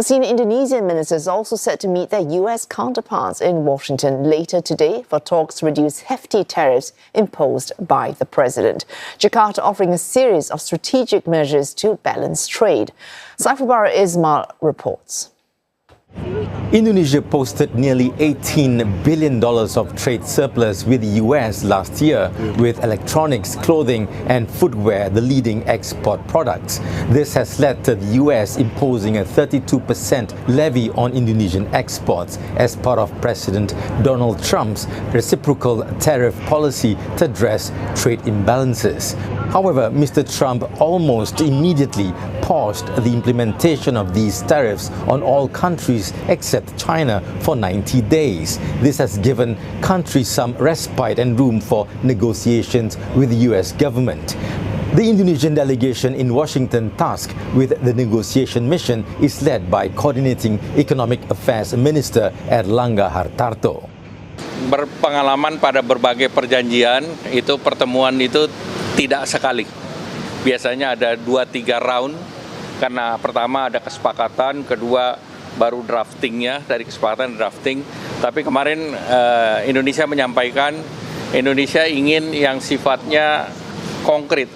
Senior Indonesian ministers also set to meet their U.S. counterparts in Washington later today for talks to reduce hefty tariffs imposed by the president. Jakarta offering a series of strategic measures to balance trade. Saifulbahri Ismail reports. Indonesia posted nearly $18 billion of trade surplus with the US last year, with electronics, clothing and footwear the leading export products. This has led to the US imposing a 32% levy on Indonesian exports as part of President Donald Trump's reciprocal tariff policy to address trade imbalances. However, Mr. Trump almost immediately paused the implementation of these tariffs on all countries except China for 90 days. This has given countries some respite and room for negotiations with the US government. The Indonesian delegation in Washington tasked with the negotiation mission is led by Coordinating Economic Affairs Minister Erlangga Hartarto. Berpengalaman pada berbagai perjanjian, itu pertemuan itu tidak sekali. Biasanya ada 2-3 round, karena pertama ada kesepakatan, kedua baru draftingnya, dari kesepakatan drafting. Tapi kemarin Indonesia menyampaikan Indonesia ingin yang sifatnya konkret.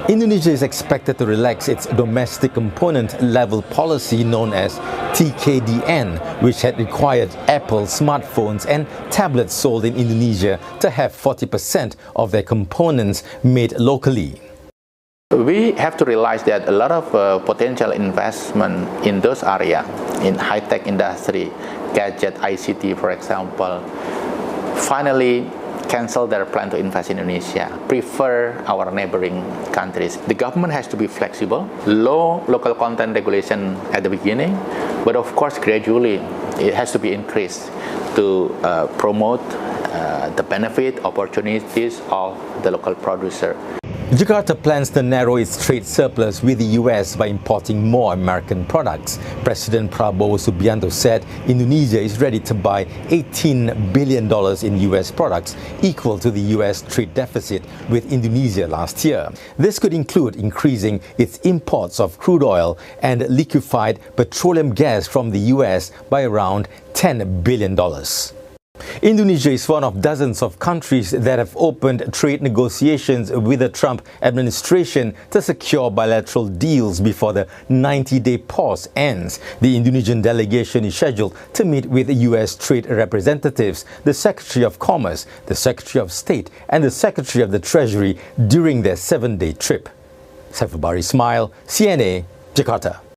Indonesia is expected to relax its domestic component level policy known as TKDN, which had required Apple smartphones and tablets sold in Indonesia to have 40% of their components made locally. We have to realize that a lot of potential investment in those areas, in high-tech industry, gadget, ICT, for example, finally cancel their plan to invest in Indonesia, prefer our neighboring countries. The government has to be flexible, low local content regulation at the beginning, but of course gradually it has to be increased to promote the benefit, opportunities of the local producer. Jakarta plans to narrow its trade surplus with the US by importing more American products. President Prabowo Subianto said Indonesia is ready to buy $18 billion in US products, equal to the US trade deficit with Indonesia last year. This could include increasing its imports of crude oil and liquefied petroleum gas from the US by around $10 billion. Indonesia is one of dozens of countries that have opened trade negotiations with the Trump administration to secure bilateral deals before the 90-day pause ends. The Indonesian delegation is scheduled to meet with US trade representatives, the Secretary of Commerce, the Secretary of State and the Secretary of the Treasury during their 7-day trip. Saifulbahri Ismail, CNA, Jakarta.